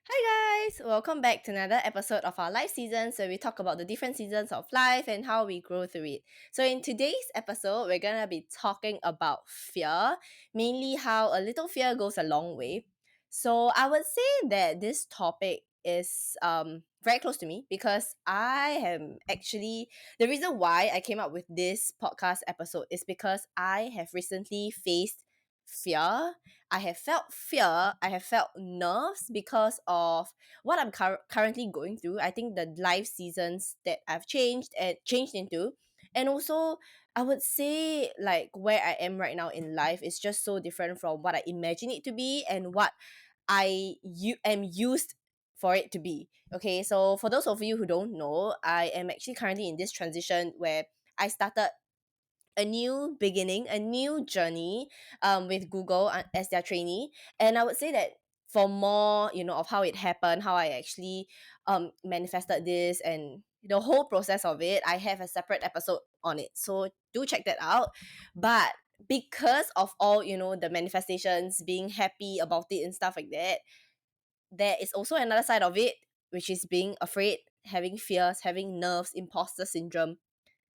Hi guys! Welcome back to another episode of our life seasons where we talk about the different seasons of life and how we grow through it. So in today's episode, we're gonna be talking about fear, mainly how a little fear goes a long way. So I would say that this topic is very close to me because I am actually the reason why I came up with this podcast episode is because I have recently faced fear. I have felt fear, I have felt nerves because of what I'm currently going through. I think the life seasons that I've changed into, and also I would say like where I am right now in life is just so different from what I imagine it to be and what am used for it to be. Okay, so for those of you who don't know, I am actually currently in this transition where I started a new beginning, a new journey with Google as their trainee. And I would say that for more, of how it happened, how I actually manifested this and the whole process of it, I have a separate episode on it. So do check that out. But because of all, the manifestations, being happy about it and stuff like that, there is also another side of it, which is being afraid, having fears, having nerves, imposter syndrome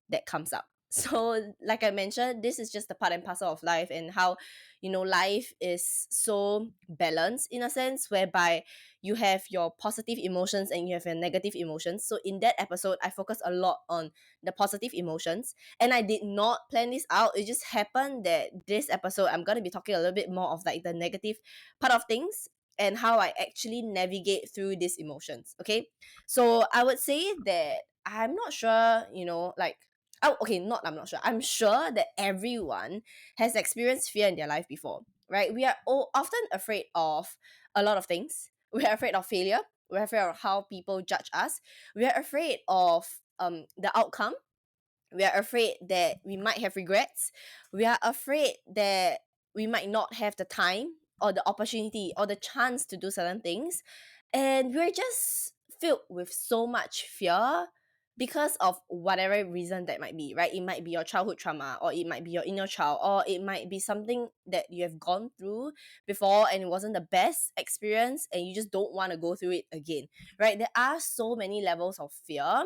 that comes up. So, like I mentioned, this is just the part and parcel of life, and how life is so balanced in a sense whereby you have your positive emotions and you have your negative emotions. So, in that episode, I focus a lot on the positive emotions, and I did not plan this out. It just happened that this episode, I'm going to be talking a little bit more of like the negative part of things and how I actually navigate through these emotions. Okay, so I would say that I'm not sure, oh, okay, not I'm not sure. I'm sure that everyone has experienced fear in their life before, right? We are all often afraid of a lot of things. We are afraid of failure. We're afraid of how people judge us. We are afraid of the outcome. We are afraid that we might have regrets. We are afraid that we might not have the time or the opportunity or the chance to do certain things. And we're just filled with so much fear because of whatever reason that might be, right? It might be your childhood trauma, or it might be your inner child, or it might be something that you have gone through before and it wasn't the best experience and you just don't want to go through it again, right? There are so many levels of fear.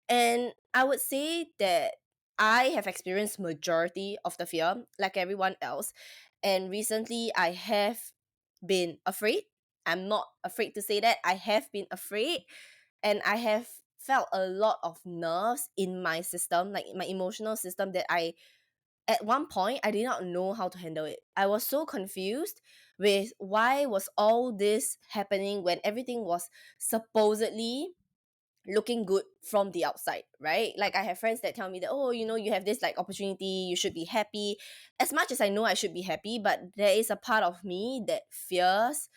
And I would say that I have experienced majority of the fear like everyone else. And recently I have been afraid. I'm not afraid to say that. I have been afraid, and I have felt a lot of nerves in my system, like my emotional system, that I at one point I did not know how to handle it. I was so confused with why was all this happening when everything was supposedly looking good from the outside, right? Like I have friends that tell me that, oh, you have this like opportunity, you should be happy. As much as I know I should be happy, but there is a part of me that fears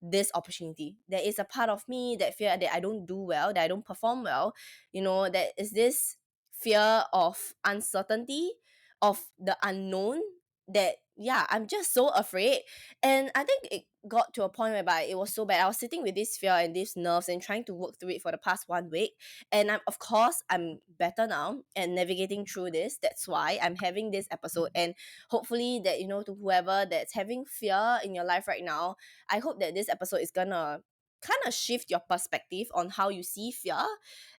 this opportunity. There is a part of me that fear that I don't do well, that I don't perform well. That is this fear of uncertainty, of the unknown, that yeah, I'm just so afraid. And I think it got to a point whereby it was so bad. I was sitting with this fear and these nerves and trying to work through it for the past 1 week. And I'm better now and navigating through this. That's why I'm having this episode. And hopefully that, to whoever that's having fear in your life right now, I hope that this episode is gonna kind of shift your perspective on how you see fear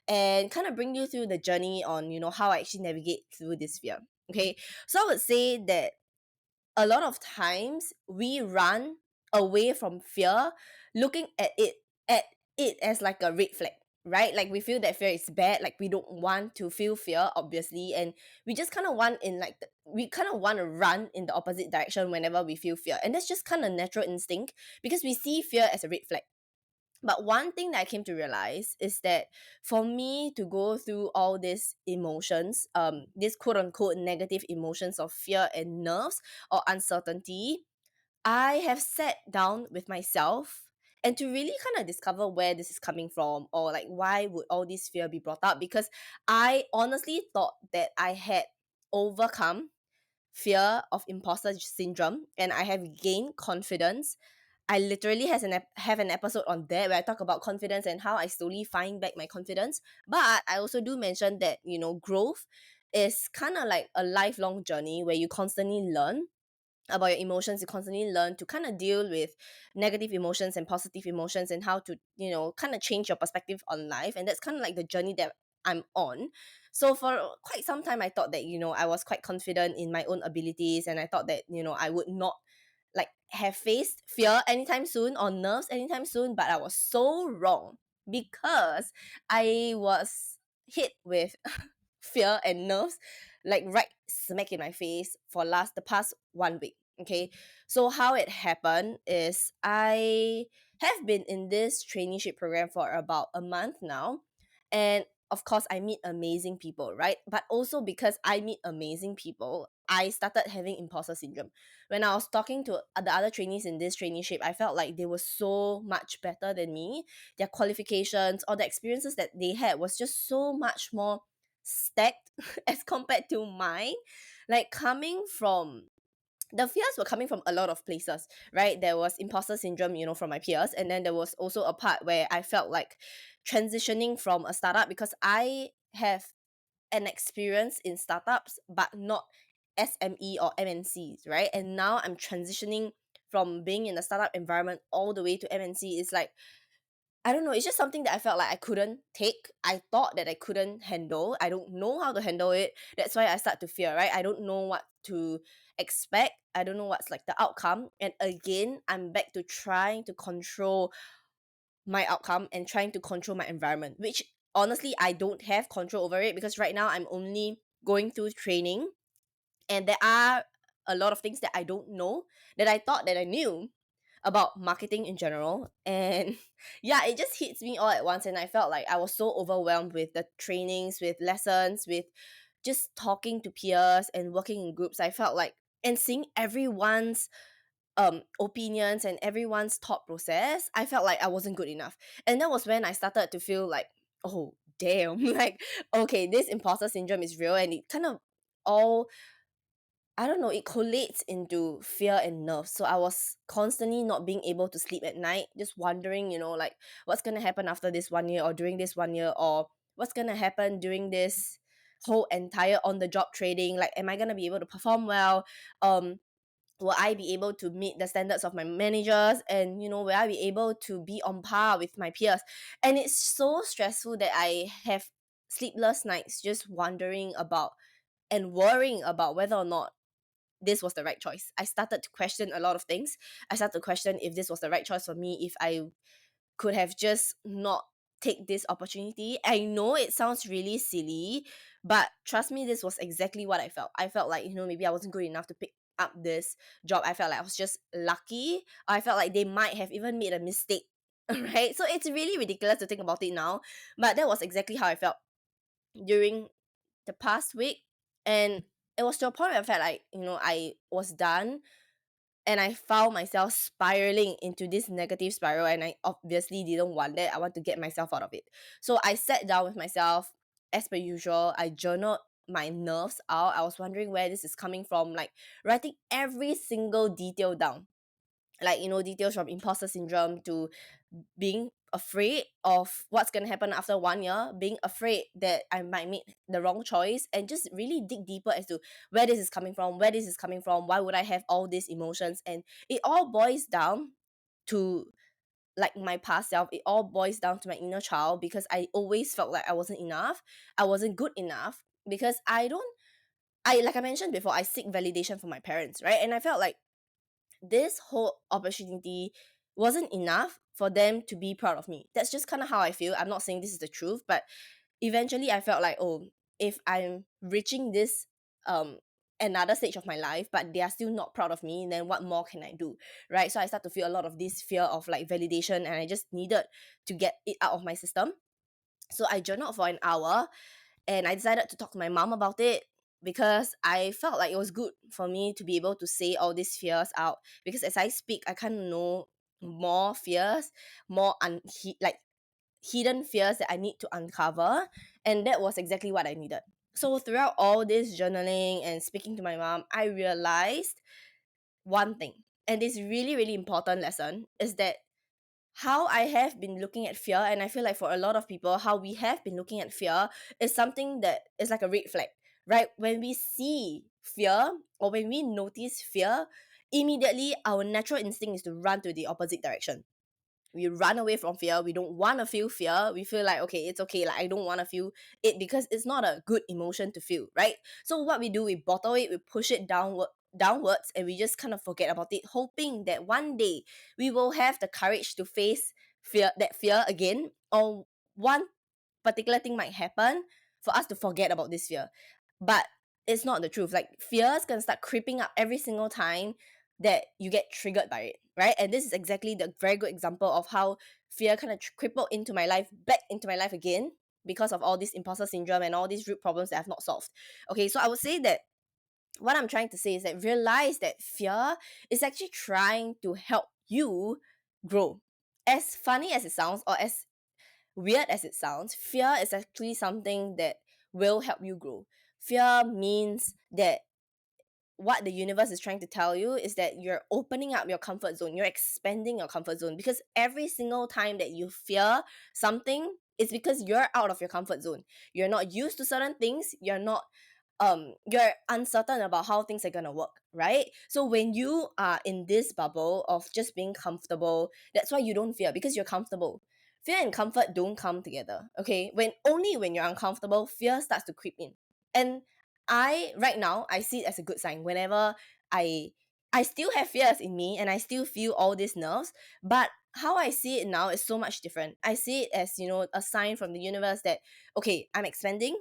and kind of bring you through the journey on, how I actually navigate through this fear. Okay. So I would say that a lot of times we run away from fear looking at it as like a red flag, right? Like we feel that fear is bad, like we don't want to feel fear, obviously, and we just kind of we kind of want to run in the opposite direction whenever we feel fear, and that's just kind of natural instinct because we see fear as a red flag. But one thing that I came to realize is that for me to go through all these emotions, these quote unquote negative emotions of fear and nerves or uncertainty, I have sat down with myself and to really kind of discover where this is coming from, or like why would all this fear be brought up, because I honestly thought that I had overcome fear of imposter syndrome and I have gained confidence. I literally have an episode on that where I talk about confidence and how I slowly find back my confidence. But I also do mention that, growth is kind of like a lifelong journey where you constantly learn about your emotions. You constantly learn to kind of deal with negative emotions and positive emotions, and how to, kind of change your perspective on life. And that's kind of like the journey that I'm on. So for quite some time, I thought that, I was quite confident in my own abilities, and I thought that, I would not like have faced fear anytime soon or nerves anytime soon. But I was so wrong, because I was hit with fear and nerves like right smack in my face for the past 1 week. Okay, so how it happened is I have been in this traineeship program for about a month now, and of course I meet amazing people, right? But also because I meet amazing people, I started having imposter syndrome. When I was talking to the other trainees in this traineeship, I felt like they were so much better than me. Their qualifications or the experiences that they had was just so much more stacked as compared to mine. Like, coming from the fears were coming from a lot of places, right? There was imposter syndrome, from my peers. And then there was also a part where I felt like transitioning from a startup, because I have an experience in startups, but not SME or MNCs, right? And now I'm transitioning from being in a startup environment all the way to MNC. It's like, I don't know, it's just something that I felt like I couldn't take. I thought that I couldn't handle. I don't know how to handle it. That's why I start to fear, right? I don't know what to expect. I don't know what's like the outcome. And again, I'm back to trying to control my outcome and trying to control my environment, which honestly I don't have control over it, because right now I'm only going through training, and there are a lot of things that I don't know that I thought that I knew about marketing in general. And yeah, it just hits me all at once, and I felt like I was so overwhelmed with the trainings, with lessons, with just talking to peers and working in groups. I felt like, and seeing everyone's opinions and everyone's thought process, I felt like I wasn't good enough. And that was when I started to feel like, oh damn, like, okay, this imposter syndrome is real. And it kind of all, I don't know, it collates into fear and nerves. So I was constantly not being able to sleep at night, just wondering, like, what's gonna happen after this 1 year, or during this 1 year, or what's gonna happen during this whole entire on the job trading. Like, am I gonna be able to perform well? Will I be able to meet the standards of my managers? And, will I be able to be on par with my peers? And it's so stressful that I have sleepless nights just wondering about and worrying about whether or not this was the right choice. I started to question a lot of things. I started to question if this was the right choice for me, if I could have just not take this opportunity. I know it sounds really silly, but trust me, this was exactly what I felt. I felt like, maybe I wasn't good enough to pick up this job. I felt like I was just lucky. I felt like they might have even made a mistake. Right? So it's really ridiculous to think about it now, but that was exactly how I felt during the past week. And it was to a point where I felt like, I was done, and I found myself spiraling into this negative spiral, and I obviously didn't want that. I want to get myself out of it. So I sat down with myself as per usual. I journaled my nerves out. I was wondering where this is coming from, like writing every single detail down. Like, details from imposter syndrome to being afraid of what's going to happen after 1 year, being afraid that I might make the wrong choice, and just really dig deeper as to where this is coming from, why would I have all these emotions. And it all boils down to like my past self. It all boils down to my inner child, because I always felt like I wasn't enough, I wasn't good enough, because like I mentioned before, I seek validation from my parents, right? And I felt like this whole opportunity wasn't enough for them to be proud of me. That's just kind of how I feel. I'm not saying this is the truth, but eventually I felt like, oh, if I'm reaching this another stage of my life, but they are still not proud of me, then what more can I do? Right? So I start to feel a lot of this fear of like validation, and I just needed to get it out of my system. So I journaled for an hour, and I decided to talk to my mom about it, because I felt like it was good for me to be able to say all these fears out, because as I speak, I kind of know more fears, more like hidden fears that I need to uncover, and that was exactly what I needed. So throughout all this journaling and speaking to my mom, I realized one thing, and this really really important lesson is that how I have been looking at fear, and I feel like for a lot of people, how we have been looking at fear is something that is like a red flag, right? When we see fear, or when we notice fear, immediately our natural instinct is to run to the opposite direction. We run away from fear. We don't want to feel fear. We feel like, okay, it's okay, like I don't want to feel it because it's not a good emotion to feel, right? So what we do, we bottle it, we push it downwards, and we just kind of forget about it, hoping that one day we will have the courage to face fear again, or one particular thing might happen for us to forget about this fear. But it's not the truth. Like, fears can start creeping up every single time that you get triggered by it, right? And this is exactly the very good example of how fear kind of crippled into my life, back into my life again, because of all this imposter syndrome and all these root problems that I've not solved. Okay, so I would say that what I'm trying to say is that realize that fear is actually trying to help you grow. As funny as it sounds, or as weird as it sounds, fear is actually something that will help you grow. Fear means that what the universe is trying to tell you is that you're opening up your comfort zone, you're expanding your comfort zone, because every single time that you fear something, it's because you're out of your comfort zone. You're not used to certain things, you're uncertain about how things are gonna work, right? So when you are in this bubble of just being comfortable, that's why you don't fear, because you're comfortable. Fear and comfort don't come together, okay? When you're uncomfortable, fear starts to creep in. And I right now I see it as a good sign. Whenever I I still have fears in me and I still feel all these nerves, but how I see it now is so much different. I see it as, a sign from the universe that, okay, I'm expanding,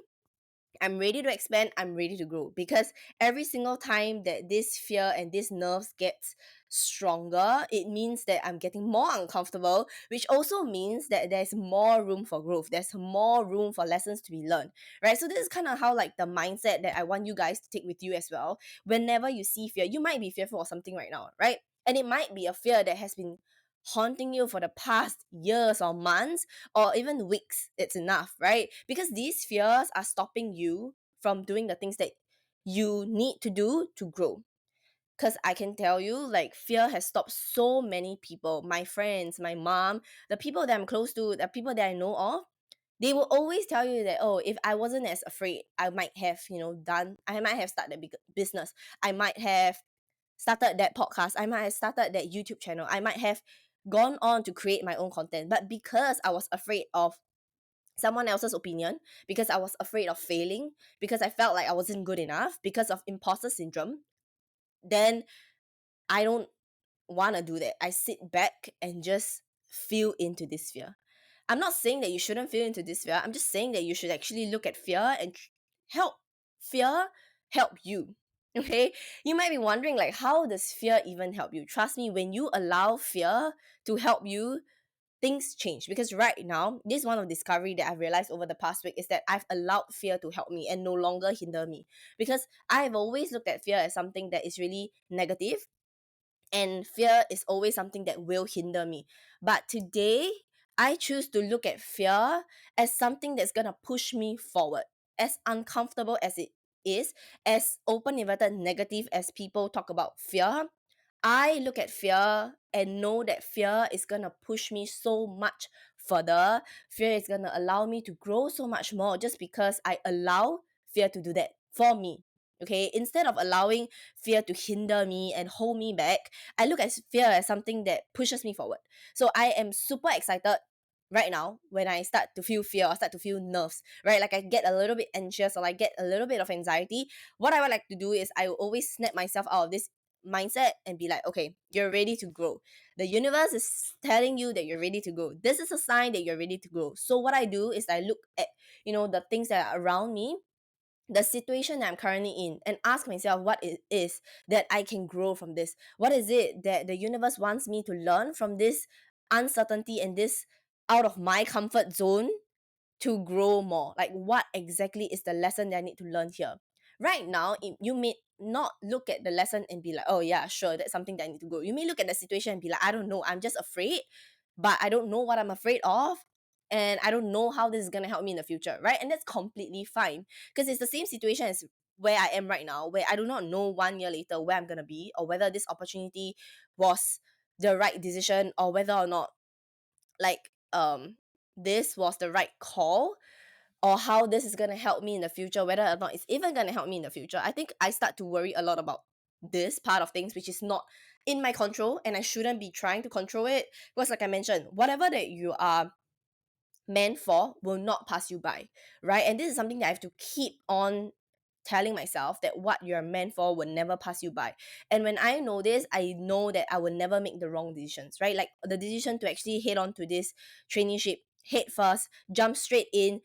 I'm ready to expand, I'm ready to grow. Because every single time that this fear and this nerves gets stronger, it means that I'm getting more uncomfortable, which also means that there's more room for growth. There's more room for lessons to be learned, right? So this is kind of how, like, the mindset that I want you guys to take with you as well. Whenever you see fear, you might be fearful of something right now, right? And it might be a fear that has been haunting you for the past years or months or even weeks. It's enough, right? Because these fears are stopping you from doing the things that you need to do to grow. Because I can tell you, like, fear has stopped so many people, my friends, my mom, the people that I'm close to, the people that I know of. They will always tell you that, oh, if I wasn't as afraid, I might have, I might have started a big business. I might have started that podcast. I might have started that YouTube channel. I might have gone on to create my own content. But because I was afraid of someone else's opinion, because I was afraid of failing, because I felt like I wasn't good enough, because of imposter syndrome, then I don't want to do that. I sit back and just feel into this fear. I'm not saying that you shouldn't feel into this fear. I'm just saying that you should actually look at fear and help fear help you. Okay? You might be wondering, like, how does fear even help you? Trust me, when you allow fear to help you, things change. Because right now, this is one of the discovery that I've realized over the past week, is that I've allowed fear to help me and no longer hinder me. Because I've always looked at fear as something that is really negative, and fear is always something that will hinder me. But today, I choose to look at fear as something that's gonna push me forward. As uncomfortable as it is, as open inverted negative as people talk about fear, I look at fear and know that fear is gonna push me so much further. Fear is gonna allow me to grow so much more, just because I allow fear to do that for me. Okay, instead of allowing fear to hinder me and hold me back, I look at fear as something that pushes me forward. So I am super excited right now when I start to feel fear or start to feel nerves, right? Like, I get a little bit anxious or I get a little bit of anxiety. What I would like to do is I will always snap myself out of this mindset and be like, okay, you're ready to grow. The universe is telling you that you're ready to grow. This is a sign that you're ready to grow. So what I do is I look at, the things that are around me, the situation that I'm currently in, and ask myself what it is that I can grow from this. What is it that the universe wants me to learn from this uncertainty and this out of my comfort zone to grow more? Like, what exactly is the lesson that I need to learn here? Right now, you may not look at the lesson and be like, oh yeah, sure, that's something that I need to grow. You may look at the situation and be like, I don't know, I'm just afraid, but I don't know what I'm afraid of. And I don't know how this is gonna help me in the future, right? And that's completely fine, because it's the same situation as where I am right now, where I do not know 1 year later where I'm gonna be, or whether this opportunity was the right decision, or whether or not, like, this was the right call, or how this is gonna help me in the future, whether or not it's even gonna help me in the future. I think I start to worry a lot about this part of things which is not in my control, and I shouldn't be trying to control it, because like I mentioned, whatever that you are meant for will not pass you by, right? And this is something that I have to keep on telling myself, that what you're meant for will never pass you by. And when I know this, I know that I will never make the wrong decisions, right? Like the decision to actually head on to this traineeship head first, jump straight in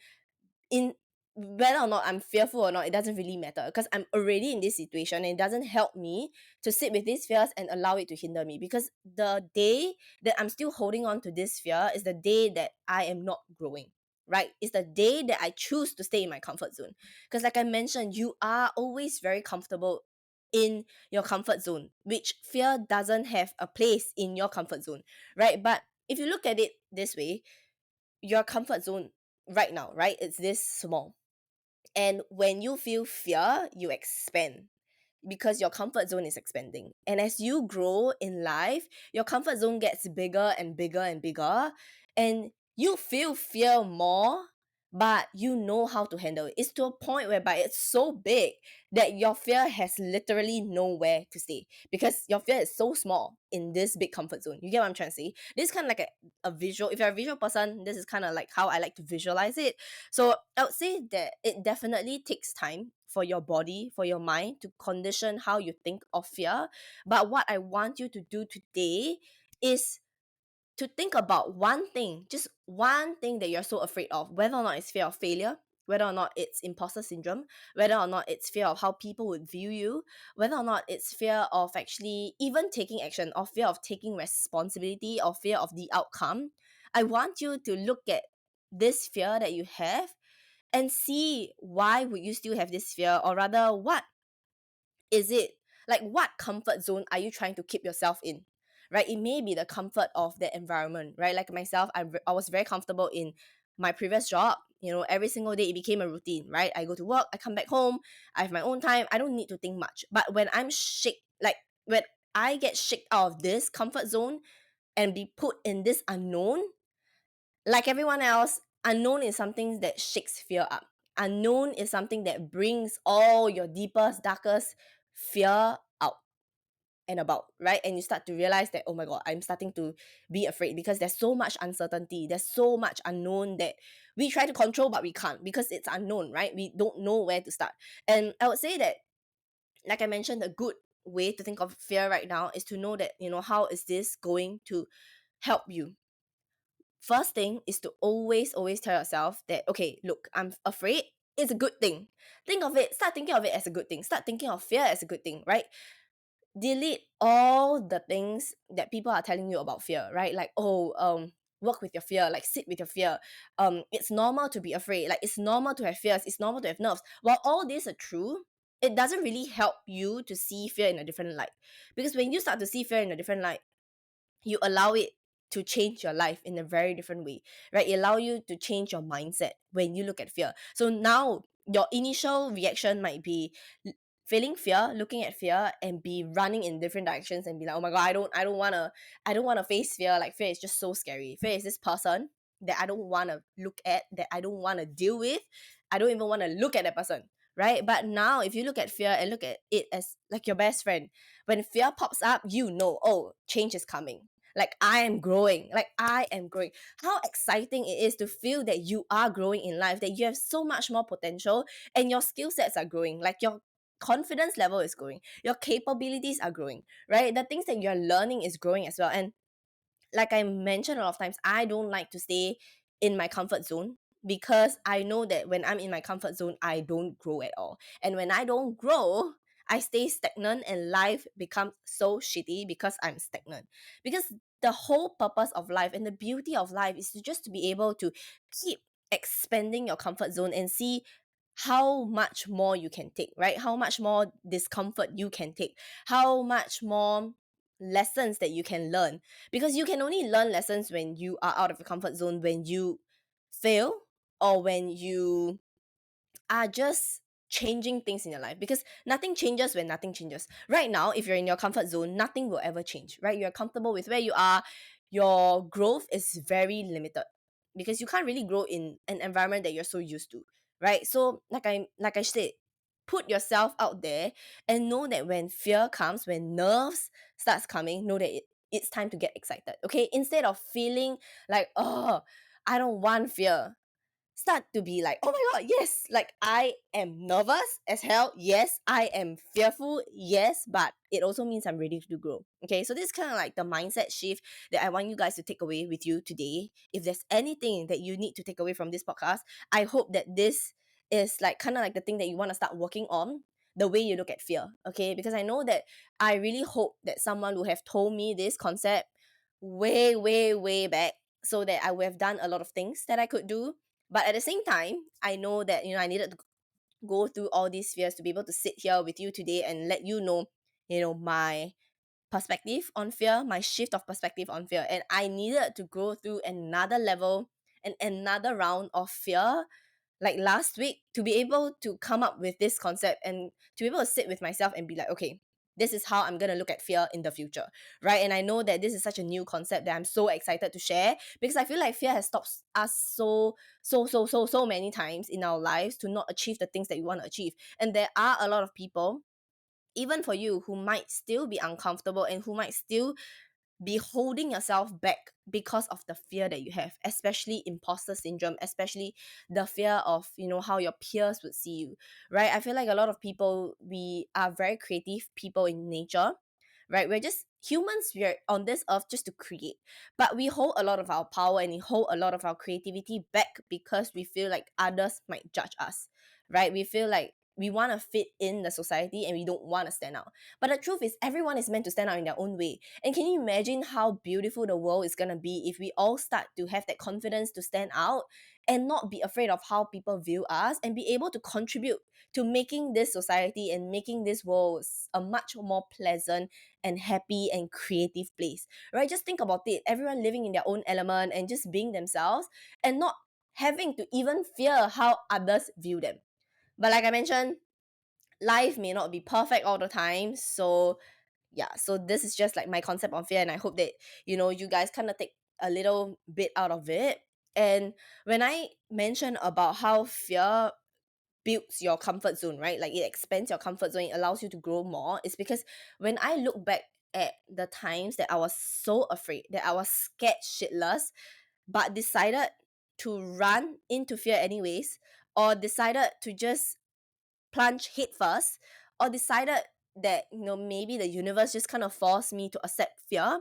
whether or not I'm fearful or not, it doesn't really matter, because I'm already in this situation, and it doesn't help me to sit with these fears and allow it to hinder me. Because the day that I'm still holding on to this fear is the day that I am not growing, right? It's the day that I choose to stay in my comfort zone. Because like I mentioned, you are always very comfortable in your comfort zone, which fear doesn't have a place in your comfort zone, right? But if you look at it this way, your comfort zone right now, right, it's this small, and when you feel fear, you expand, because your comfort zone is expanding. And as you grow in life, your comfort zone gets bigger and bigger and bigger, and you feel fear more, but you know how to handle it. It's to a point whereby it's so big that your fear has literally nowhere to stay, because your fear is so small in this big comfort zone. You get what I'm trying to say? This is kind of like a visual. If you're a visual person, this is kind of like how I like to visualize it. So I would say that it definitely takes time for your body, for your mind to condition how you think of fear. But what I want you to do today is to think about one thing, just one thing that you're so afraid of, whether or not it's fear of failure, whether or not it's imposter syndrome, whether or not it's fear of how people would view you, whether or not it's fear of actually even taking action, or fear of taking responsibility, or fear of the outcome. I want you to look at this fear that you have and see why would you still have this fear, or rather, what is it, like what comfort zone are you trying to keep yourself in, right? It may be the comfort of the environment, right? Like myself, I was very comfortable in my previous job. You know, every single day it became a routine, right? I go to work, I come back home, I have my own time, I don't need to think much. But when I'm shake like when I get shaked out of this comfort zone and be put in this unknown, like everyone else, unknown is something that shakes fear up. Unknown is something that brings all your deepest, darkest fear out and about, right? And you start to realize that, oh my God, I'm starting to be afraid, because there's so much uncertainty. There's so much unknown that we try to control, but we can't, because it's unknown, right? We don't know where to start. And I would say that, like I mentioned, a good way to think of fear right now is to know that, how is this going to help you? First thing is to always tell yourself that, okay, look, I'm afraid. It's a good thing. Start thinking of it as a good thing. Start thinking of fear as a good thing, right? Delete all the things that people are telling you about fear, right? Like, work with your fear, like sit with your fear. It's normal to be afraid. Like, it's normal to have fears. It's normal to have nerves. While all these are true, it doesn't really help you to see fear in a different light. Because when you start to see fear in a different light, you allow it to change your life in a very different way, right? It allow you to change your mindset when you look at fear. So now your initial reaction might be feeling fear, looking at fear, and be running in different directions and be like, oh my God, I don't wanna face fear. Like, fear is just so scary. Fear is this person that I don't wanna look at, that I don't wanna deal with. I don't even wanna look at that person. Right? But now if you look at fear and look at it as like your best friend, when fear pops up, oh, change is coming. Like, I am growing. Like, I am growing. How exciting it is to feel that you are growing in life, that you have so much more potential, and your skill sets are growing. Like, your confidence level is growing. Your capabilities are growing, right? The things that you're learning is growing as well. And like I mentioned a lot of times, I don't like to stay in my comfort zone, because I know that when I'm in my comfort zone, I don't grow at all. And when I don't grow, I stay stagnant, and life becomes so shitty because I'm stagnant. Because the whole purpose of life and the beauty of life is to just to be able to keep expanding your comfort zone and see how much more you can take, right? How much more discomfort you can take, how much more lessons that you can learn, because you can only learn lessons when you are out of your comfort zone, when you fail, or when you are just changing things in your life, because nothing changes when nothing changes. Right now, if you're in your comfort zone, nothing will ever change, right? You're comfortable with where you are. Your growth is very limited, because you can't really grow in an environment that you're so used to, right? So like I said, put yourself out there and know that when fear comes, when nerves starts coming, know that it's time to get excited. Okay, instead of feeling like, oh, I don't want fear, start to be like, oh my god, yes, like I am nervous as hell. Yes, I am fearful. Yes, but it also means I'm ready to grow. Okay, so this is kind of like the mindset shift that I want you guys to take away with you today. If there's anything that you need to take away from this podcast, I hope that this is like kind of like the thing that you want to start working on, the way you look at fear. Okay, because I know that I really hope that someone would have told me this concept way, way, way back, so that I would have done a lot of things that I could do. But at the same time, I know that, I needed to go through all these fears to be able to sit here with you today and let my perspective on fear, my shift of perspective on fear. And I needed to go through another level and another round of fear like last week to be able to come up with this concept and to be able to sit with myself and be like, okay, this is how I'm going to look at fear in the future, right? And I know that this is such a new concept that I'm so excited to share, because I feel like fear has stopped us so many times in our lives to not achieve the things that we want to achieve. And there are a lot of people, even for you, who might still be uncomfortable and who might still be holding yourself back because of the fear that you have, especially imposter syndrome, especially the fear of, how your peers would see you, right? I feel like a lot of people, we are very creative people in nature, right? We're just humans, we're on this earth just to create, but we hold a lot of our power and we hold a lot of our creativity back because we feel like others might judge us, right? We feel like we want to fit in the society and we don't want to stand out. But the truth is, everyone is meant to stand out in their own way. And can you imagine how beautiful the world is going to be if we all start to have that confidence to stand out and not be afraid of how people view us, and be able to contribute to making this society and making this world a much more pleasant and happy and creative place, right? Just think about it. Everyone living in their own element and just being themselves and not having to even fear how others view them. But like I mentioned, life may not be perfect all the time. So yeah, so this is just like my concept on fear, and I hope that you guys kind of take a little bit out of it. And when I mention about how fear builds your comfort zone, right? Like it expands your comfort zone, it allows you to grow more. It's because when I look back at the times that I was so afraid, that I was scared shitless, but decided to run into fear anyways, or decided to just plunge headfirst, or decided that maybe the universe just kind of forced me to accept fear,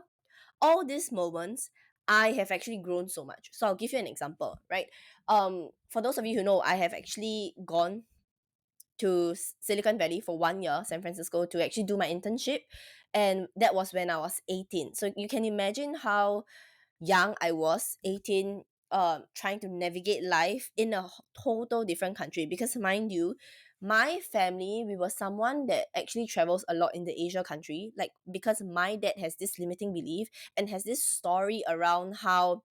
all these moments I have actually grown so much. So I'll give you an example, right? For those of you who know, I have actually gone to Silicon Valley for 1 year, San Francisco, to actually do my internship, and that was when I was 18. So you can imagine how young I was, 18, trying to navigate life in a total different country. Because mind you, my family, we were someone that actually travels a lot in the Asia country. Like, because my dad has this limiting belief and has this story around how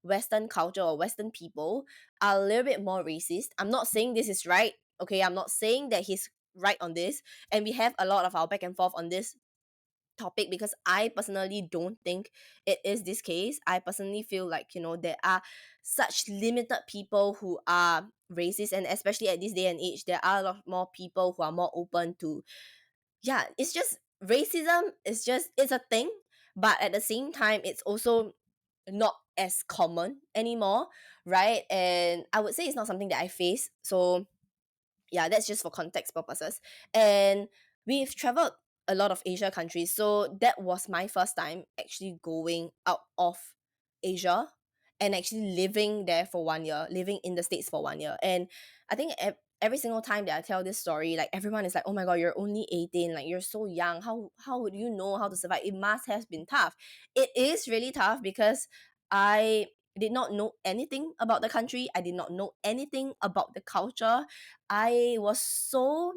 Western culture or Western people are a little bit more racist. I'm not saying this is right. Okay, I'm not saying that he's right on this. And we have a lot of our back and forth on this topic, because I personally don't think it is this case. I personally feel like, there are such limited people who are racist, and especially at this day and age, there are a lot more people who are more open to, yeah, it's just racism is just, it's a thing, but at the same time, it's also not as common anymore, right? And I would say it's not something that I face. So yeah, that's just for context purposes. And we've traveled a lot of Asia countries. So that was my first time actually going out of Asia and actually living there for 1 year, living in the States for 1 year. And I think every single time that I tell this story, like everyone is like, oh my god, you're only 18, like you're so young. How would you know how to survive? It must have been tough. It is really tough because I did not know anything about the country. I did not know anything about the culture. I was so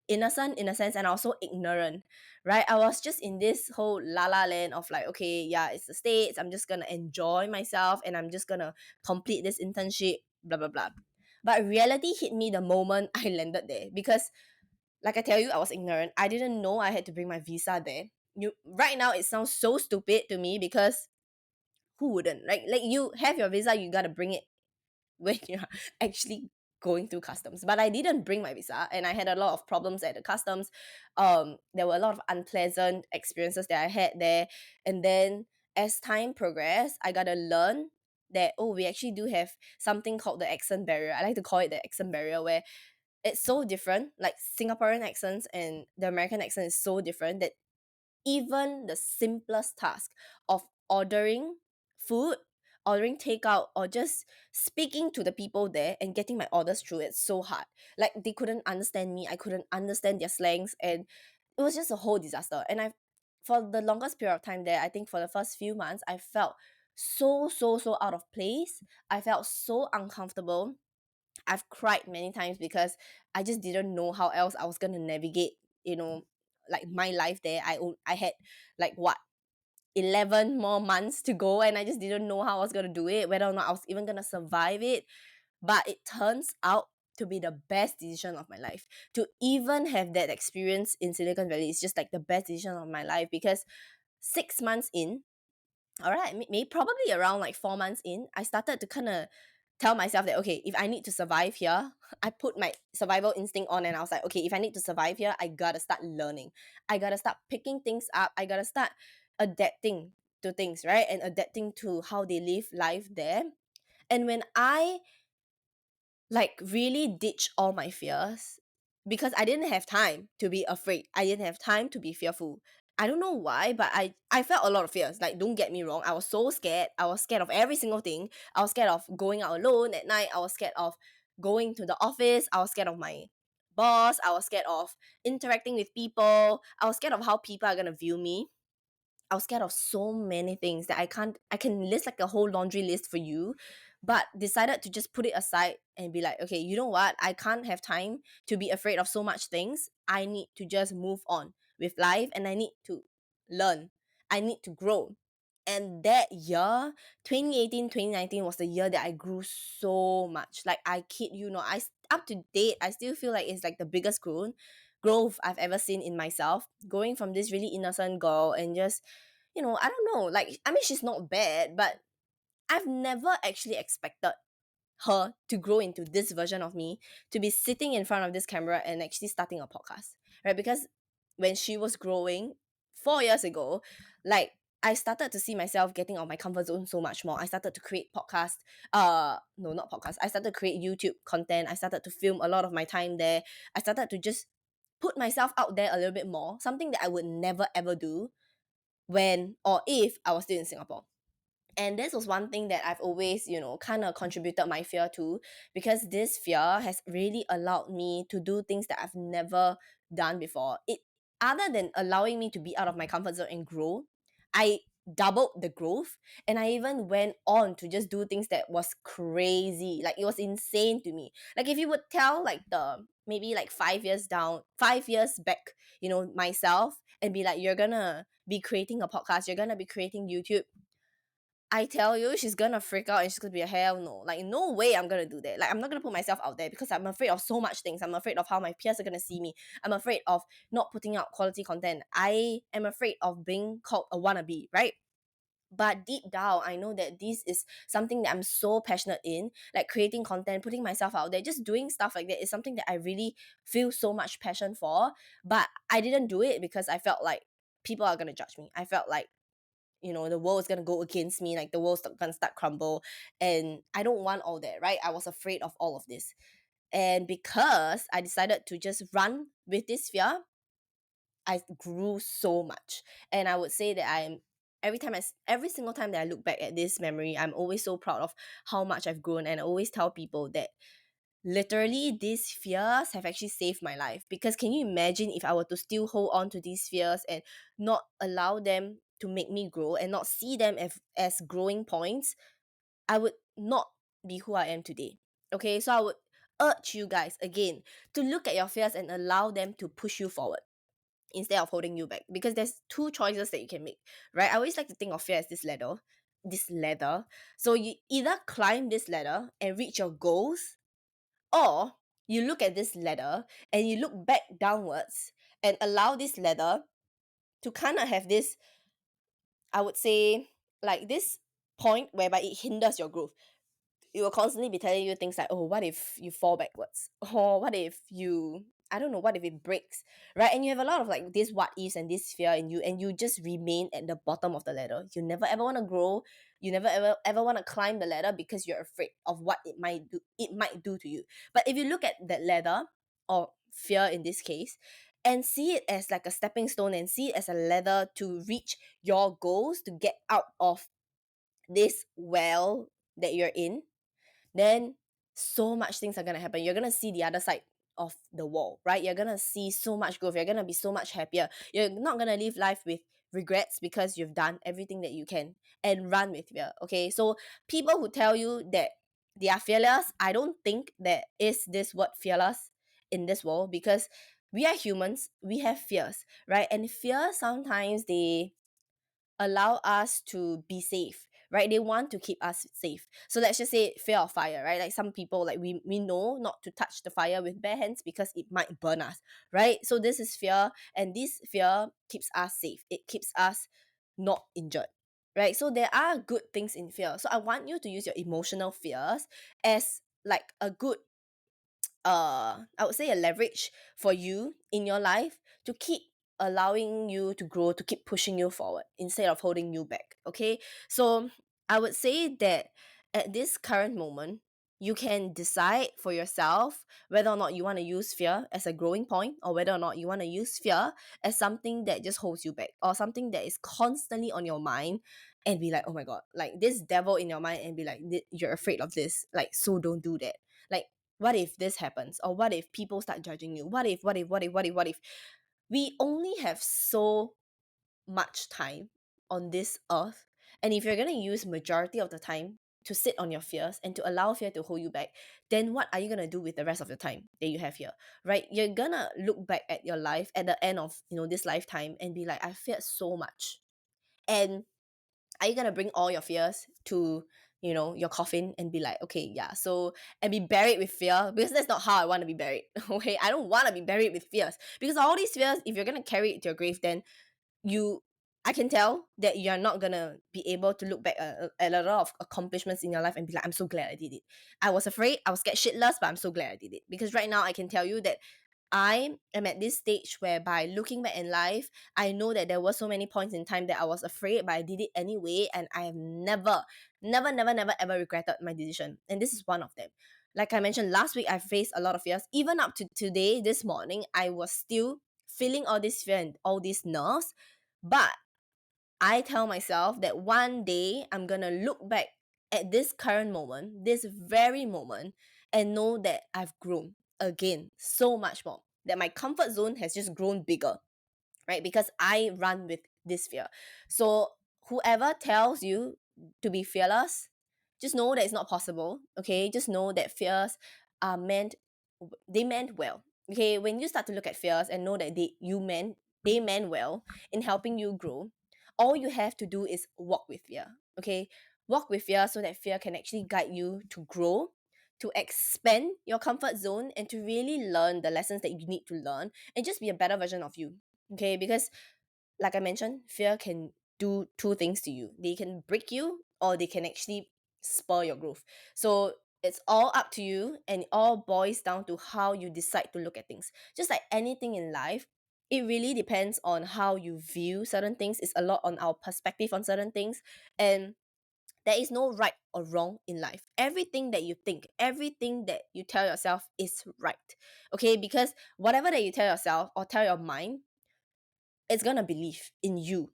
innocent in a sense, and I was so ignorant, right? I was just in this whole la la land of like, okay, yeah, it's the States. I'm just gonna enjoy myself and I'm just gonna complete this internship, blah, blah, blah. But reality hit me the moment I landed there, because, like I tell you, I was ignorant. I didn't know I had to bring my visa there. Right now, it sounds so stupid to me, because who wouldn't? Like you have your visa, you gotta bring it when you're actually going through customs. But I didn't bring my visa, and I had a lot of problems at the customs. There were a lot of unpleasant experiences that I had there. And then as time progressed, I got to learn that, oh, we actually do have something called the accent barrier. I like to call it the accent barrier, where it's so different. Like Singaporean accents and the American accent is so different that even the simplest task of ordering food, ordering takeout, or just speaking to the people there and getting my orders through, it's so hard. Like they couldn't understand me, I couldn't understand their slangs, and it was just a whole disaster. And I, for the longest period of time there, I think for the first few months, I felt so out of place. I felt so uncomfortable. I've cried many times because I just didn't know how else I was gonna navigate, you know, like my life there. I had like what 11 more months to go, and I just didn't know how I was gonna do it, whether or not I was even gonna survive it. But it turns out to be the best decision of my life. To even have that experience in Silicon Valley is just like the best decision of my life, because 6 months in, all right, maybe probably around like 4 months in, I started to kind of tell myself that, okay, if I need to survive here, I put my survival instinct on, and I was like, okay, if I need to survive here, I gotta start learning. I gotta start picking things up. I gotta start adapting to things, right? And adapting to how they live life there. And when I like really ditch all my fears, because I didn't have time to be afraid. I didn't have time to be fearful. I don't know why, but I felt a lot of fears. Like, don't get me wrong, I was so scared. I was scared of every single thing. I was scared of going out alone at night. I was scared of going to the office. I was scared of my boss. I was scared of interacting with people. I was scared of how people are gonna view me. I was scared of so many things that I can list like a whole laundry list for you, but decided to just put it aside and be like, okay, you know what? I can't have time to be afraid of so much things. I need to just move on with life, and I need to learn. I need to grow. And that year, 2018, 2019 was the year that I grew so much. Like, I kid you not, up to date, I still feel like it's like the biggest growth I've ever seen in myself. Going from this really innocent girl and just, I don't know, like, I mean, she's not bad, but I've never actually expected her to grow into this version of me, to be sitting in front of this camera and actually starting a podcast, right? Because when she was growing 4 years ago, like, I started to see myself getting out of my comfort zone so much more. I started to create podcast, no, not podcast. I started to create YouTube content. I started to film a lot of my time there. I started to just put myself out there a little bit more, something that I would never ever do when or if I was still in Singapore. And this was one thing that I've always, kind of contributed my fear to, because this fear has really allowed me to do things that I've never done before. It, other than allowing me to be out of my comfort zone and grow, I doubled the growth, and I even went on to just do things that was crazy. Like, it was insane to me. Like, if you would tell like the maybe like 5 years back, myself, and be like, you're gonna be creating a podcast, you're gonna be creating YouTube, I tell you, she's gonna freak out and she's gonna be a hell no. Like, no way I'm gonna do that. Like, I'm not gonna put myself out there because I'm afraid of so much things. I'm afraid of how my peers are gonna see me. I'm afraid of not putting out quality content. I am afraid of being called a wannabe, right? But deep down, I know that this is something that I'm so passionate in, like creating content, putting myself out there, just doing stuff like that is something that I really feel so much passion for. But I didn't do it because I felt like people are gonna judge me. I felt like, the world is gonna go against me, like the world's gonna start crumble, and I don't want all that, right? I was afraid of all of this, and because I decided to just run with this fear, I grew so much. And I would say that every single time that I look back at this memory, I'm always so proud of how much I've grown. And I always tell people that literally these fears have actually saved my life. Because can you imagine if I were to still hold on to these fears and not allow them to make me grow and not see them as growing points, I would not be who I am today. Okay, so I would urge you guys again to look at your fears and allow them to push you forward instead of holding you back, because there's two choices that you can make, right? I always like to think of fear as this ladder. So you either climb this ladder and reach your goals, or you look at this ladder and you look back downwards and allow this ladder to kind of have this, I would say, like this point whereby it hinders your growth. it will constantly be telling you things like, oh, what if you fall backwards? Or what if you, I don't know, what if it breaks, right? And you have a lot of like this what ifs and this fear in you, and you just remain at the bottom of the ladder. You never ever want to grow. You never ever want to climb the ladder because you're afraid of what it might do to you. But if you look at that ladder, or fear in this case, and see it as like a stepping stone, and see it as a ladder to reach your goals, to get out of this well that you're in, then so much things are gonna happen. You're gonna see the other side of the wall, right? You're gonna see so much growth. You're gonna be so much happier. You're not gonna live life with regrets because you've done everything that you can and run with fear. Okay, so people who tell you that they are fearless, I don't think there is this word fearless in this world, because we are humans, we have fears, right? And fear sometimes they allow us to be safe, right? They want to keep us safe. So let's just say fear of fire, right? Like some people, like we know not to touch the fire with bare hands because it might burn us, right? So this is fear, and this fear keeps us safe. It keeps us not injured, right? So there are good things in fear. So I want you to use your emotional fears as like a good I would say a leverage for you in your life to keep allowing you to grow, to keep pushing you forward instead of holding you back. Okay. So I would say that at this current moment, you can decide for yourself whether or not you want to use fear as a growing point, or whether or not you want to use fear as something that just holds you back, or something that is constantly on your mind and be like, oh my god, like this devil in your mind, and be like, you're afraid of this, like, so don't do that. Like, what if this happens, or what if people start judging you, what if we only have so much time on this earth, and if you're going to use majority of the time to sit on your fears and to allow fear to hold you back, then what are you going to do with the rest of the time that you have here, right? You're going to look back at your life at the end of, this lifetime, and be like, I feared so much. And are you gonna bring all your fears to, your coffin, and be like, okay, yeah, so, and be buried with fear? Because that's not how I want to be buried. Okay, I don't want to be buried with fears, because all these fears, if you're gonna carry it to your grave, then you I can tell that you're not gonna be able to look back at a lot of accomplishments in your life and be like, I'm so glad I did it. I was afraid, I was scared shitless, but I'm so glad I did it. Because right now I can tell you that I am at this stage whereby, looking back in life, I know that there were so many points in time that I was afraid, but I did it anyway, and I have never ever regretted my decision. And this is one of them. Like I mentioned last week, I faced a lot of fears. Even up to today, this morning, I was still feeling all this fear and all these nerves. But I tell myself that one day I'm gonna look back at this current moment, this very moment, and know that I've grown again so much more. That my comfort zone has just grown bigger, right? Because I run with this fear. So whoever tells you to be fearless, just know that it's not possible. Okay, just know that fears are meant well. Okay, when you start to look at fears and know that they meant well in helping you grow, all you have to do is walk with fear. Okay, walk with fear so that fear can actually guide you to grow, to expand your comfort zone, and to really learn the lessons that you need to learn, and just be a better version of you. Okay, because like I mentioned, fear can do two things to you. They can break you, or they can actually spur your growth. So it's all up to you, and it all boils down to how you decide to look at things. Just like anything in life, it really depends on how you view certain things. It's a lot on our perspective on certain things. And there is no right or wrong in life. Everything that you think, everything that you tell yourself is right. Okay, because whatever that you tell yourself or tell your mind, it's gonna believe in you.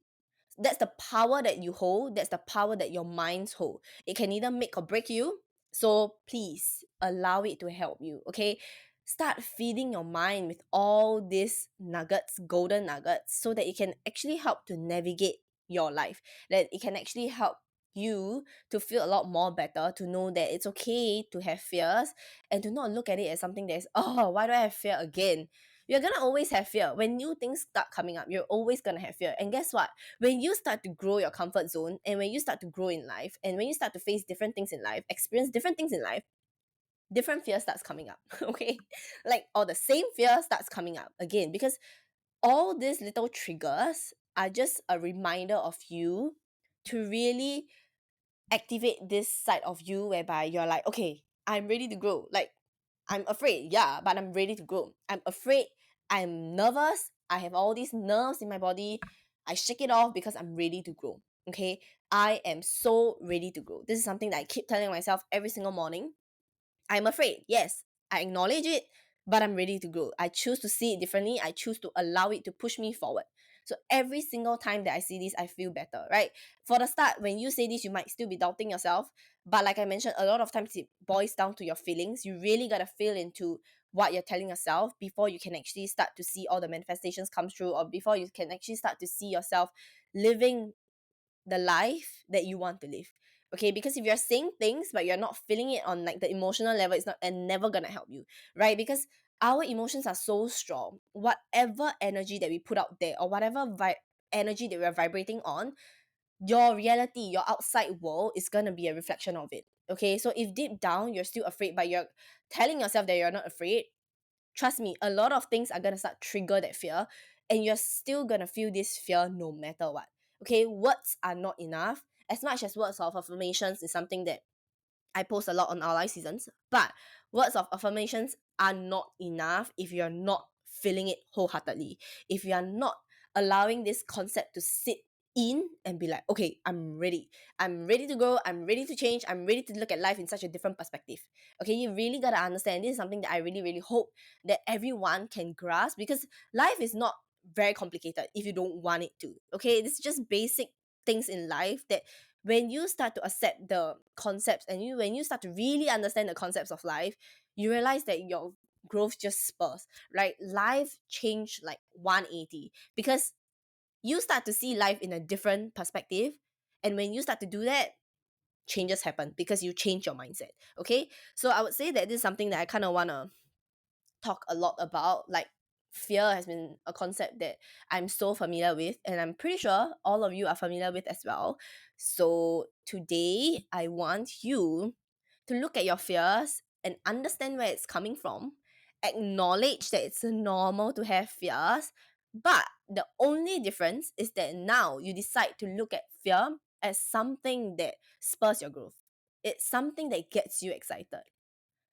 That's the power that you hold. That's the power that your minds hold. It can either make or break you. So please allow it to help you. Okay, start feeding your mind with all these nuggets, golden nuggets, so that it can actually help to navigate your life. That it can actually help you to feel a lot more better, to know that it's okay to have fears, and to not look at it as something that is, oh, why do I have fear again? You're gonna always have fear. When new things start coming up, you're always gonna have fear. And guess what? When you start to grow your comfort zone, and when you start to grow in life, and when you start to face different things in life, experience different things in life, different fear starts coming up. Okay, like, or the same fear starts coming up again, because all these little triggers are just a reminder of you to really activate this side of you whereby you're like, okay, I'm ready to grow. Like, I'm afraid, yeah, but I'm ready to grow. I'm afraid, I'm nervous, I have all these nerves in my body. I shake it off because I'm ready to grow. Okay, I am so ready to grow. This is something that I keep telling myself every single morning. I'm afraid. Yes, I acknowledge it, but I'm ready to grow. I choose to see it differently. I choose to allow it to push me forward. So every single time that I see this, I feel better, right? For the start, when you say this, you might still be doubting yourself. But like I mentioned, a lot of times it boils down to your feelings. You really got to feel into what you're telling yourself before you can actually start to see all the manifestations come true, or before you can actually start to see yourself living the life that you want to live. Okay, because if you're saying things but you're not feeling it on like the emotional level, it's not and never gonna help you, right? Because our emotions are so strong. Whatever energy that we put out there, or whatever energy that we're vibrating on, your reality, your outside world is gonna be a reflection of it. Okay, so if deep down you're still afraid, but you're telling yourself that you're not afraid, trust me, a lot of things are gonna start trigger that fear, and you're still gonna feel this fear no matter what. Okay, words are not enough. As much as words of affirmations is something that I post a lot on our live seasons, but words of affirmations are not enough if you're not feeling it wholeheartedly. If you are not allowing this concept to sit in and be like, okay, I'm ready. I'm ready to go. I'm ready to change. I'm ready to look at life in such a different perspective. Okay, you really gotta understand. This is something that I really, really hope that everyone can grasp, because life is not very complicated if you don't want it to. Okay, this is just basic things in life that when you start to accept the concepts, and when you start to really understand the concepts of life, you realize that your growth just spurs, right? Life change like 180, because you start to see life in a different perspective. And when you start to do that, changes happen because you change your mindset. Okay, so I would say that this is something that I kind of want to talk a lot about. Like, fear has been a concept that I'm so familiar with, and I'm pretty sure all of you are familiar with as well. So today I want you to look at your fears and understand where it's coming from. Acknowledge that it's normal to have fears, but the only difference is that now you decide to look at fear as something that spurs your growth. It's something that gets you excited.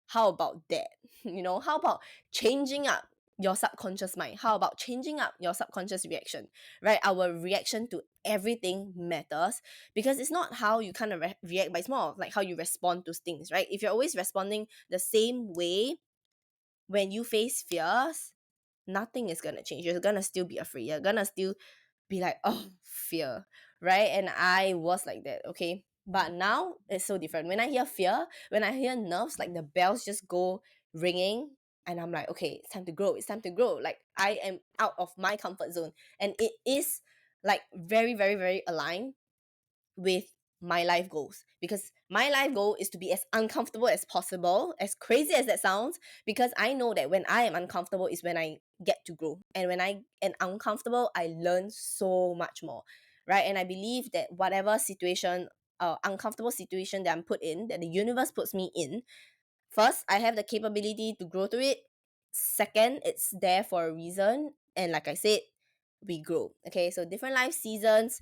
How about that? How about changing up your subconscious mind? How about changing up your subconscious reaction, right? Our reaction to everything matters, because it's not how you kind of react, but it's more of like how you respond to things, right? If you're always responding the same way when you face fears, nothing is gonna change. You're gonna still be afraid. You're gonna still be like, oh, fear, right? And I was like that, okay? But now it's so different. When I hear fear, when I hear nerves, like the bells just go ringing, and I'm like, okay, it's time to grow. It's time to grow. Like, I am out of my comfort zone. And it is like very, very, very aligned with my life goals, because my life goal is to be as uncomfortable as possible, as crazy as that sounds, because I know that when I am uncomfortable is when I get to grow, and when I am uncomfortable, I learn so much more, right? And I believe that whatever situation, uncomfortable situation that I'm put in, that the universe puts me in, first, I have the capability to grow through it. Second, it's there for a reason. And like I said, we grow. Okay, so different life seasons,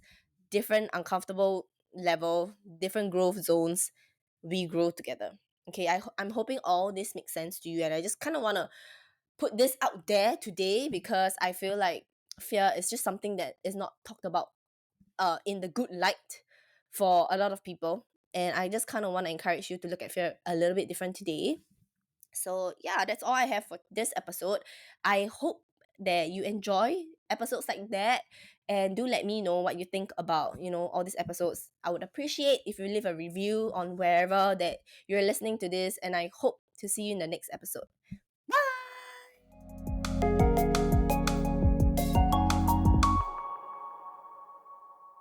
different uncomfortable level, different growth zones, we grow together. Okay, I'm hoping all this makes sense to you. And I just kind of want to put this out there today, because I feel like fear is just something that is not talked about in the good light for a lot of people. And I just kind of want to encourage you to look at fear a little bit different today. So yeah, that's all I have for this episode. I hope that you enjoy episodes like that, and do let me know what you think about all these episodes. I would appreciate if you leave a review on wherever that you're listening to this, and I hope to see you in the next episode.